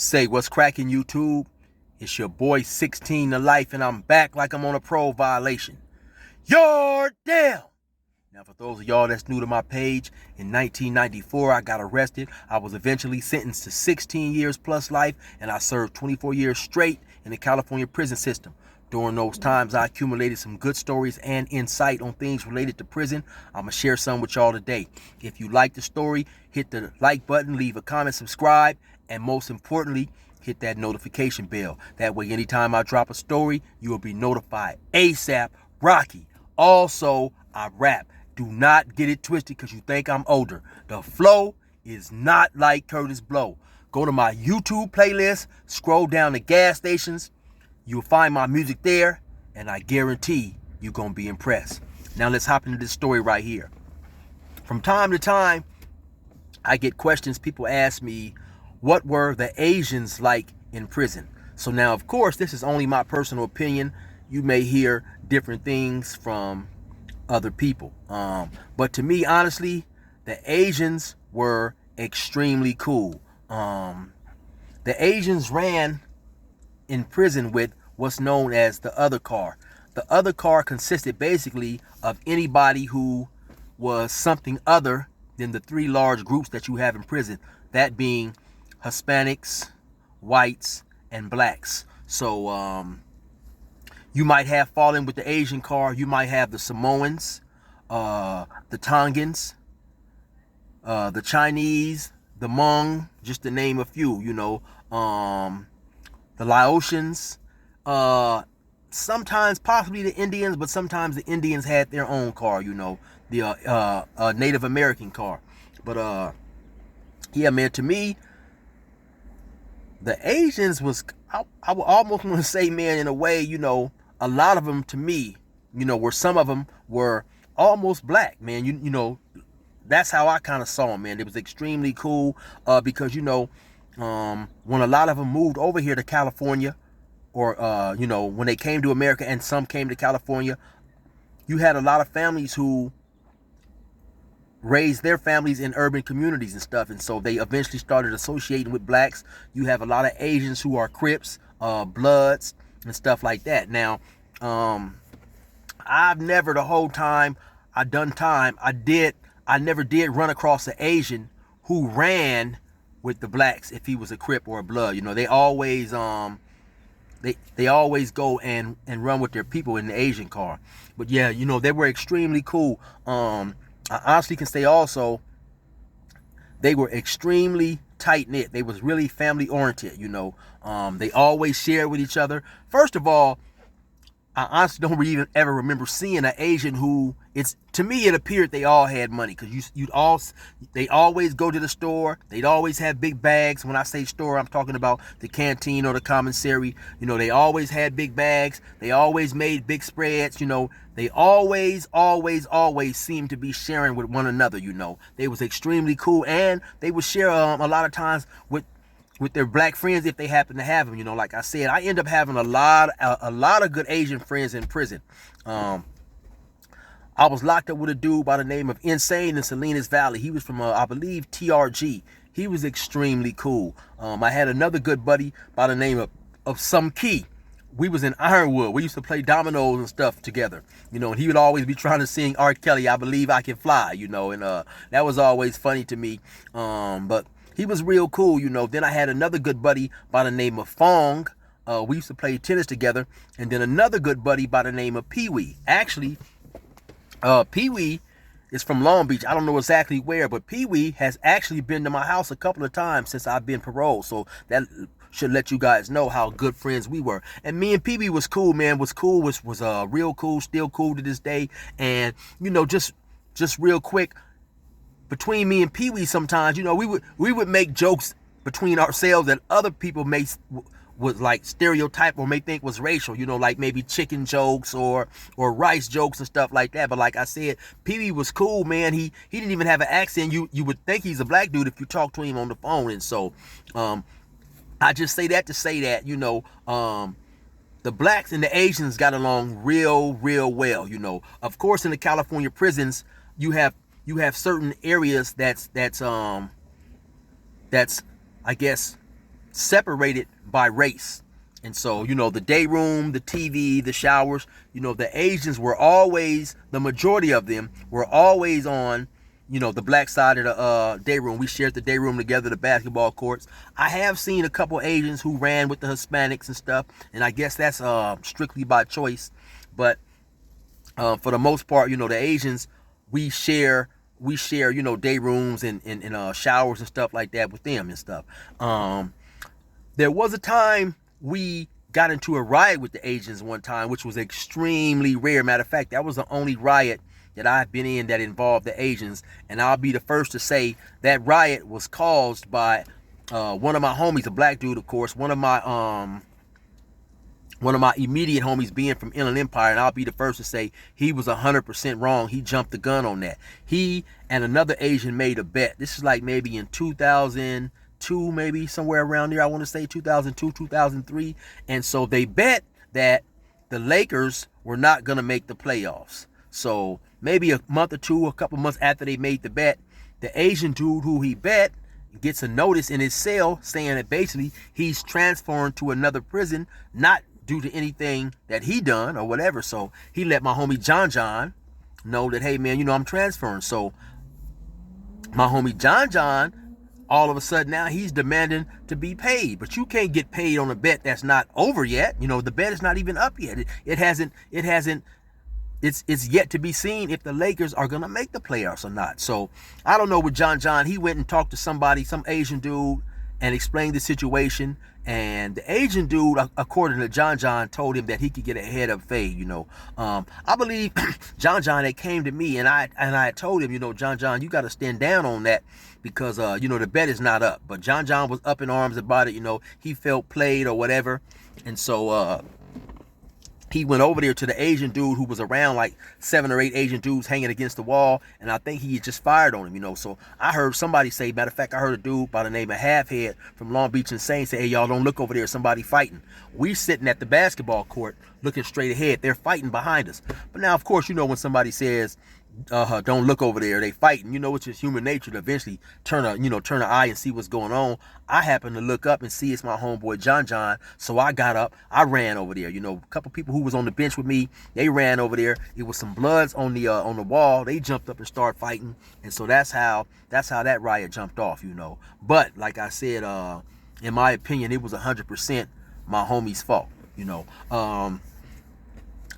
Say what's cracking, YouTube? It's your boy 16 to life, and I'm back like I'm on a parole violation. You're down. Now, for those of y'all that's new to my page, in 1994 I got arrested. I was eventually sentenced to 16 years plus life, and I served 24 years straight in the California prison system. During those times, I accumulated some good stories and insight on things related to prison. I'm going to share some with y'all today. If you like the story, hit the like button, leave a comment, subscribe, and most importantly, hit that notification bell. That way, anytime I drop a story, you will be notified ASAP Rocky. Also, I rap. Do not get it twisted because you think I'm older. The flow is not like Curtis Blow. Go to my YouTube playlist, scroll down to gas stations. You'll find my music there, and I guarantee you're going to be impressed. Now let's hop into this story right here. From time to time, I get questions. People ask me, what were the Asians like in prison? So now, of course, this is only my personal opinion. You may hear different things from other people. But to me, honestly, the Asians were extremely cool. The Asians ran in prison with what's known as the other car. The other car consisted basically of anybody who was something other than the three large groups that you have in prison, that being Hispanics, whites, and blacks. So you might have fallen with the Asian car. You might have the Samoans, the Tongans, the Chinese, the Hmong, just to name a few, the Laotians, sometimes possibly the Indians, but sometimes the Indians had their own car, the Native American car. But yeah, man, to me, the Asians was, I would almost want to say, man, in a way, a lot of them to me, where some of them were almost black, man. That's how I kind of saw them, man. It was extremely cool because, when a lot of them moved over here to California, or, when they came to America and some came to California, you had a lot of families who raised their families in urban communities and stuff. And so they eventually started associating with blacks. You have a lot of Asians who are Crips, Bloods, and stuff like that. Now, I've never, the whole time I done time, I never did run across an Asian who ran with the blacks if he was a Crip or a Blood. They always they always go and run with their people in the Asian car. But yeah, they were extremely cool. I honestly can say also, they were extremely tight-knit. They was really family-oriented, They always shared with each other. First of all, I honestly don't even ever remember seeing an Asian who, to me it appeared they all had money, because they always go to the store. They'd always have big bags. When I say store, I'm talking about the canteen or the commissary. They always had big bags. They always made big spreads. They always seemed to be sharing with one another. They was extremely cool, and they would share a lot of times with their black friends if they happen to have them. Like I said, I end up having a lot of good Asian friends in prison. I was locked up with a dude by the name of Insane in Salinas Valley. He was from, I believe, TRG. He was extremely cool. I had another good buddy by the name of Some Key. We was in Ironwood. We used to play dominoes and stuff together, and he would always be trying to sing R. Kelly, I Believe I Can Fly, and that was always funny to me. But he was real cool, Then I had another good buddy by the name of Fong. We used to play tennis together. And then another good buddy by the name of Pee Wee. Actually, Pee Wee is from Long Beach. I don't know exactly where, but Pee Wee has actually been to my house a couple of times since I've been paroled. So that should let you guys know how good friends we were. And me and Pee Wee was cool, man. Was real cool, still cool to this day. And, just real quick, between me and Pee Wee sometimes, we would make jokes between ourselves that other people would like stereotype or may think was racial, like maybe chicken jokes or rice jokes and stuff like that. But like I said, Pee Wee was cool, man. He didn't even have an accent. You would think he's a black dude if you talk to him on the phone. And so I just say that to say that, the blacks and the Asians got along real well. Of course, in the California prisons, you have certain areas that's I guess separated by race. And so, you know, the day room, the TV, the showers, you know, the Asians were always, the majority of them were always on, you know, the black side of the day room. We shared the day room together, the basketball courts. I have seen a couple Asians who ran with the Hispanics and stuff, and I guess that's strictly by choice. But for the most part, you know, the Asians, we share, you know, day rooms and showers and stuff like that with them and stuff. There was a time we got into a riot with the Asians one time, which was extremely rare. Matter of fact, that was the only riot that I've been in that involved the Asians. And I'll be the first to say that riot was caused by one of my homies, a black dude, of course, one of my immediate homies being from Inland Empire, and I'll be the first to say he was 100% wrong. He jumped the gun on that. He and another Asian made a bet. This is like maybe in 2002, maybe somewhere around there. I want to say 2002, 2003. And so they bet that the Lakers were not going to make the playoffs. So maybe a month or two, a couple months after they made the bet, the Asian dude who he bet gets a notice in his cell saying that basically he's transferring to another prison, not due to anything that he done or whatever. So he let my homie John know that, hey man, you know, I'm transferring. So my homie John, all of a sudden now he's demanding to be paid. But you can't get paid on a bet that's not over yet. You know, the bet is not even up yet. It's yet to be seen if the Lakers are going to make the playoffs or not. So I don't know with John. He went and talked to somebody, some Asian dude, and explained the situation. And the Asian dude, according to John, told him that he could get a head up fade, you know. I believe John had came to me and I told him, you know, John, you got to stand down on that because, you know, the bet is not up. But John was up in arms about it, you know. He felt played or whatever. And so he went over there to the Asian dude who was around, like 7 or 8 Asian dudes hanging against the wall, and I think he just fired on him, you know. So I heard somebody say, matter of fact, I heard a dude by the name of Halfhead from Long Beach Insane say, hey, y'all don't look over there, somebody fighting. We sitting at the basketball court looking straight ahead. They're fighting behind us. But now, of course, you know, when somebody says, don't look over there, they fighting, you know, it's just human nature to eventually turn an eye and see what's going on. I happened to look up and see it's my homeboy John, so I got up, I ran over there. You know, a couple people who was on the bench with me, they ran over there. It was some bloods on the wall. They jumped up and started fighting, and so that's how that riot jumped off, you know. But like I said, in my opinion, it was 100% my homie's fault, you know.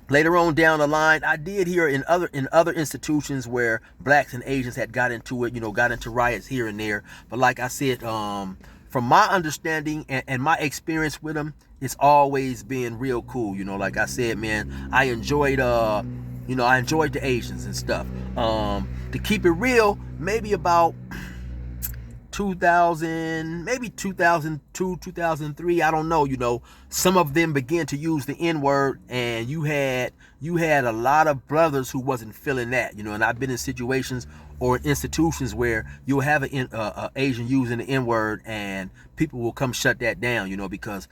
Later on down the line, I did hear in other institutions where blacks and Asians had got into it, you know, got into riots here and there. But like I said, from my understanding and my experience with them, it's always been real cool. You know, like I said, man, I enjoyed the Asians and stuff. To keep it real, maybe about 2000, maybe 2002, 2003, I don't know, you know, some of them began to use the N-word, and you had a lot of brothers who wasn't feeling that, you know. And I've been in situations or institutions where you'll have an Asian using the N-word and people will come shut that down, you know, because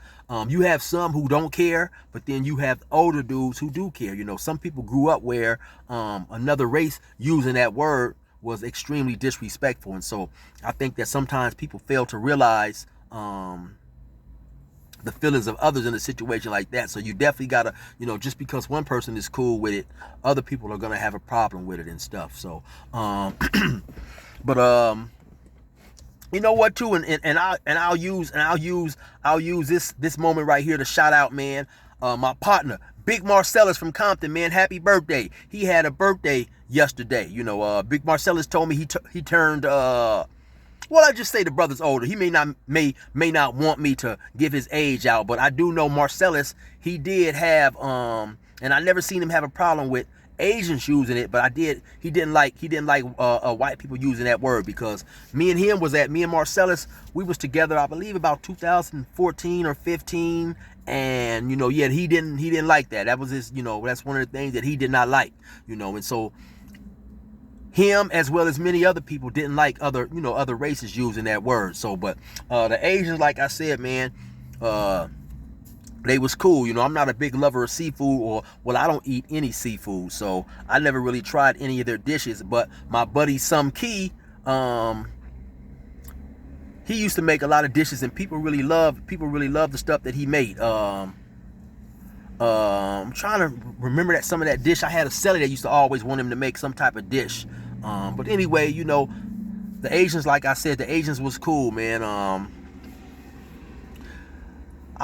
you have some who don't care, but then you have older dudes who do care. You know, some people grew up where another race using that word was extremely disrespectful. And so I think that sometimes people fail to realize the feelings of others in a situation like that. So you definitely gotta, you know, just because one person is cool with it, other people are gonna have a problem with it and stuff. So but you know what too, and I'll use this moment right here to shout out, man, my partner Big Marcellus from Compton, man. Happy birthday. He had a birthday yesterday. You know, Big Marcellus told me he turned well, I just say the brother's older. He may not want me to give his age out, but I do know Marcellus, he did have and I never seen him have a problem with Asians using it, but he didn't like white people using that word, because me and Marcellus, we was together, I believe about 2014 or 15, and you know, yeah, he didn't like that. That was his, you know, that's one of the things that he did not like, you know. And so him, as well as many other people, didn't like other races using that word. So, but the Asians, like I said, man, they was cool. You know, I'm not a big lover of seafood, I don't eat any seafood, so I never really tried any of their dishes. But my buddy Some Key, he used to make a lot of dishes, and people really love the stuff that he made. I'm trying to remember some of that dish. I had a celly that used to always want him to make some type of dish. But anyway, you know, the Asians, like I said, the Asians was cool, man. I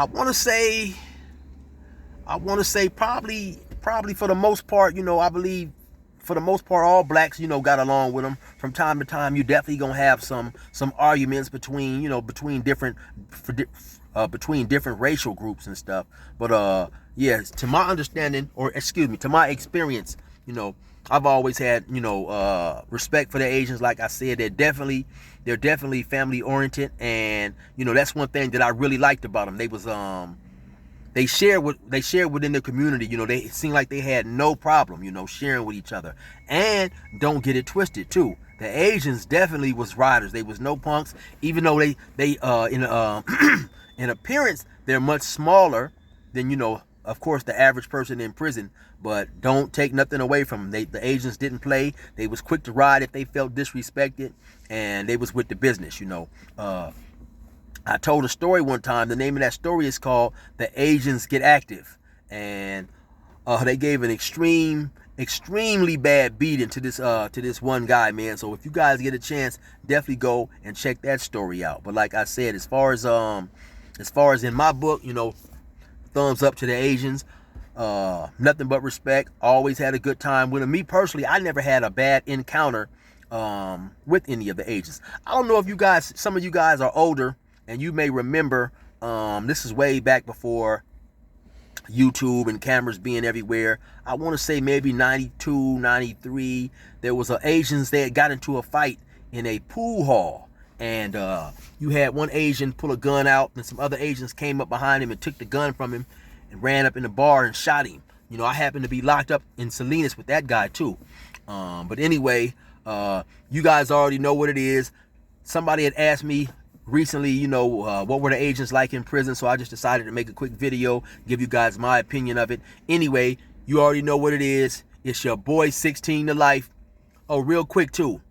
want to say probably for the most part, you know, I believe for the most part all blacks, you know, got along with them. From time to time, you definitely gonna have some arguments between, you know, between different racial groups and stuff. But yeah, to my understanding, or excuse me, to my experience, you know, I've always had, you know, respect for the Asians. Like I said, they're definitely family oriented, and you know, that's one thing that I really liked about them. They was they shared within the community. You know, it seemed like they had no problem, you know, sharing with each other. And don't get it twisted too, the Asians definitely was riders. They was no punks, even though they in appearance they're much smaller than, you know, of course, the average person in prison. But don't take nothing away from them. The Asians didn't play. They was quick to ride if they felt disrespected, and they was with the business, you know. I told a story one time. The name of that story is called "The Asians Get Active," and they gave an extremely bad beating to this one guy, man. So if you guys get a chance, definitely go and check that story out. But like I said, as far as in my book, you know, thumbs up to the Asians. Nothing but respect. Always had a good time with them. Me personally, I never had a bad encounter with any of the Asians. I don't know if you guys, some of you guys are older and you may remember, this is way back before YouTube and cameras being everywhere. I want to say maybe 92, 93. There was Asians that got into a fight in a pool hall. And you had one Asian pull a gun out, and some other Asians came up behind him and took the gun from him and ran up in the bar and shot him. You know, I happened to be locked up in Salinas with that guy too. But anyway, you guys already know what it is. Somebody had asked me recently, you know, what were the Asians like in prison? So I just decided to make a quick video, give you guys my opinion of it. Anyway, you already know what it is. It's your boy 16 to life. Oh, real quick too,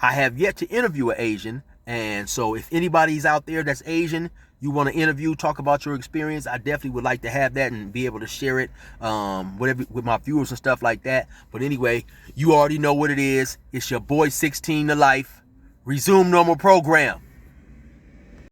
I have yet to interview an Asian, and so if anybody's out there that's Asian, you want to interview, talk about your experience, I definitely would like to have that and be able to share it with my viewers and stuff like that. But anyway, you already know what it is. It's your boy 16 to life. Resume normal program.